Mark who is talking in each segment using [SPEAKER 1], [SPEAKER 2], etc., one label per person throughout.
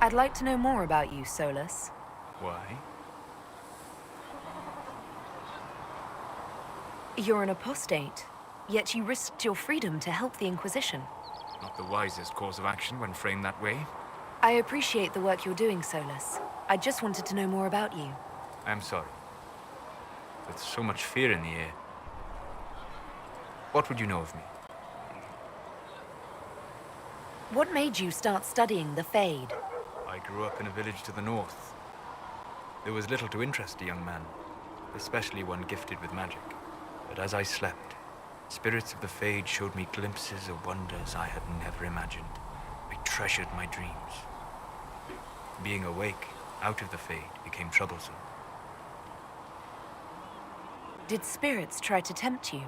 [SPEAKER 1] I'd like to know more about you, Solus.
[SPEAKER 2] Why?
[SPEAKER 1] You're an apostate, yet you risked your freedom to help the Inquisition.
[SPEAKER 2] Not the wisest course of action when framed that way.
[SPEAKER 1] I appreciate the work you're doing, Solus. I just wanted to know more about you.
[SPEAKER 2] I'm sorry. With so much fear in the air. What would you know of me?
[SPEAKER 1] What made you start studying the Fade?
[SPEAKER 2] I grew up in a village to the north. There was little to interest a young man, especially one gifted with magic. But as I slept, spirits of the Fade showed me glimpses of wonders I had never imagined. I treasured my dreams. Being awake, out of the Fade, became troublesome.
[SPEAKER 1] Did spirits try to tempt you?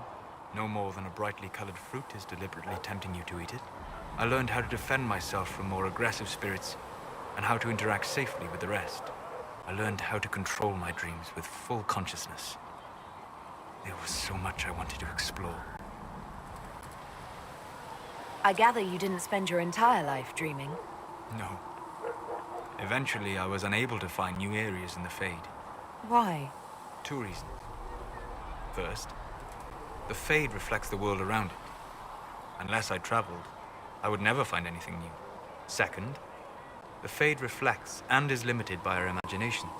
[SPEAKER 2] No more than a brightly colored fruit is deliberately tempting you to eat it. I learned how to defend myself from more aggressive spirits and how to interact safely with the rest. I learned how to control my dreams with full consciousness. There was so much I wanted to explore.
[SPEAKER 1] I gather you didn't spend your entire life dreaming.
[SPEAKER 2] No. Eventually, I was unable to find new areas in the Fade.
[SPEAKER 1] Why?
[SPEAKER 2] 2 reasons. First, the Fade reflects the world around it. Unless I traveled, I would never find anything new. Second, the Fade reflects and is limited by our imaginations.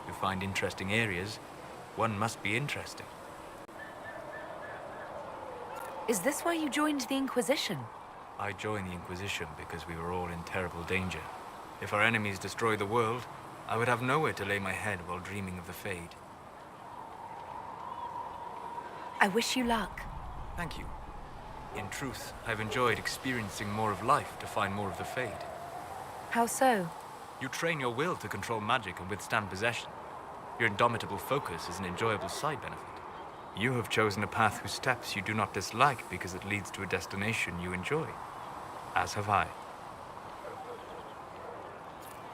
[SPEAKER 2] To find interesting areas, one must be interesting.
[SPEAKER 1] Is this why you joined the Inquisition?
[SPEAKER 2] I joined the Inquisition because we were all in terrible danger. If our enemies destroyed the world, I would have nowhere to lay my head while dreaming of the Fade.
[SPEAKER 1] I wish you luck.
[SPEAKER 2] Thank you. In truth, I've enjoyed experiencing more of life to find more of the Fade.
[SPEAKER 1] How so?
[SPEAKER 2] You train your will to control magic and withstand possession. Your indomitable focus is an enjoyable side benefit. You have chosen a path whose steps you do not dislike because it leads to a destination you enjoy. As have I.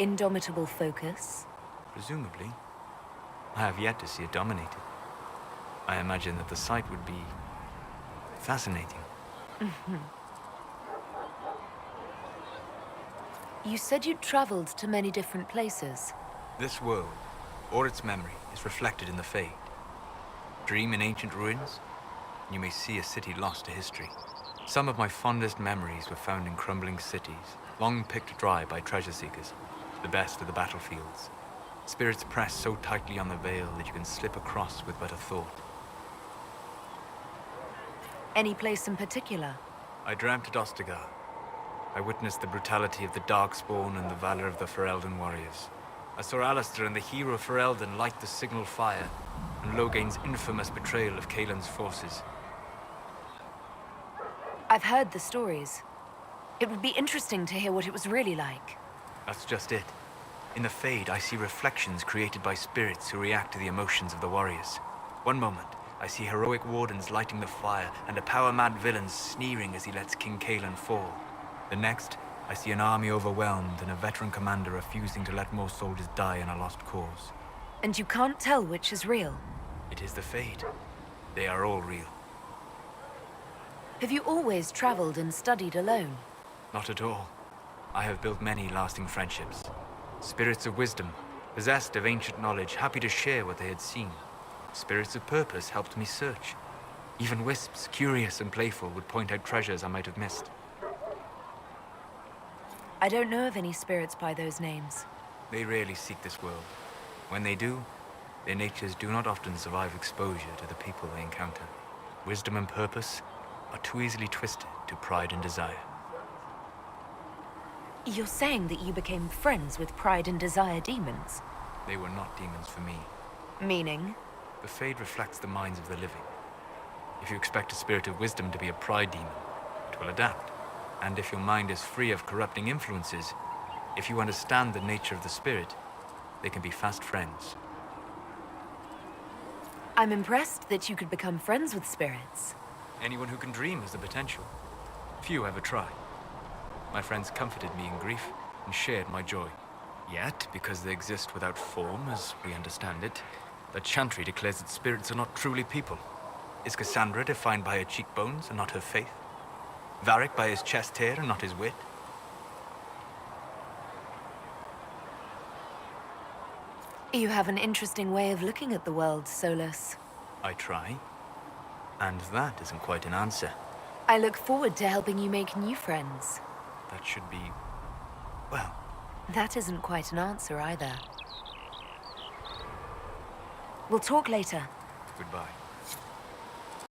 [SPEAKER 1] Indomitable focus?
[SPEAKER 2] Presumably. I have yet to see it dominated. I imagine that the sight would be fascinating.
[SPEAKER 1] You said you'd traveled to many different places.
[SPEAKER 2] This world, or its memory, is reflected in the Fade. Dream in ancient ruins, and you may see a city lost to history. Some of my fondest memories were found in crumbling cities, long picked dry by treasure seekers, the best of the battlefields. Spirits press so tightly on the veil that you can slip across with but a thought.
[SPEAKER 1] Any place in particular?
[SPEAKER 2] I dreamt at Ostagar. I witnessed the brutality of the Darkspawn and the valor of the Ferelden warriors. I saw Alistair and the hero Ferelden light the signal fire, and Logain's infamous betrayal of Kaelin's forces.
[SPEAKER 1] I've heard the stories. It would be interesting to hear what it was really like.
[SPEAKER 2] That's just it. In the Fade, I see reflections created by spirits who react to the emotions of the warriors. One moment, I see heroic wardens lighting the fire, and a power-mad villain sneering as he lets King Kaelin fall. The next, I see an army overwhelmed and a veteran commander refusing to let more soldiers die in a lost cause.
[SPEAKER 1] And you can't tell which is real?
[SPEAKER 2] It is the Fade. They are all real.
[SPEAKER 1] Have you always traveled and studied alone?
[SPEAKER 2] Not at all. I have built many lasting friendships. Spirits of wisdom, possessed of ancient knowledge, happy to share what they had seen. Spirits of purpose helped me search. Even wisps, curious and playful, would point out treasures I might have missed.
[SPEAKER 1] I don't know of any spirits by those names.
[SPEAKER 2] They rarely seek this world. When they do, their natures do not often survive exposure to the people they encounter. Wisdom and purpose are too easily twisted to pride and desire.
[SPEAKER 1] You're saying that you became friends with Pride and Desire demons?
[SPEAKER 2] They were not demons for me.
[SPEAKER 1] Meaning?
[SPEAKER 2] The Fade reflects the minds of the living. If you expect a spirit of wisdom to be a pride demon, it will adapt. And if your mind is free of corrupting influences, if you understand the nature of the spirit, they can be fast friends.
[SPEAKER 1] I'm impressed that you could become friends with spirits.
[SPEAKER 2] Anyone who can dream has the potential. Few ever try. My friends comforted me in grief and shared my joy. Yet, because they exist without form, as we understand it, the Chantry declares that spirits are not truly people. Is Cassandra defined by her cheekbones and not her faith? Varric by his chest hair and not his wit?
[SPEAKER 1] You have an interesting way of looking at the world, Solus.
[SPEAKER 2] I try. And that isn't quite an answer.
[SPEAKER 1] I look forward to helping you make new friends.
[SPEAKER 2] That should be... well,
[SPEAKER 1] That isn't quite an answer either. We'll talk later.
[SPEAKER 2] goodbye.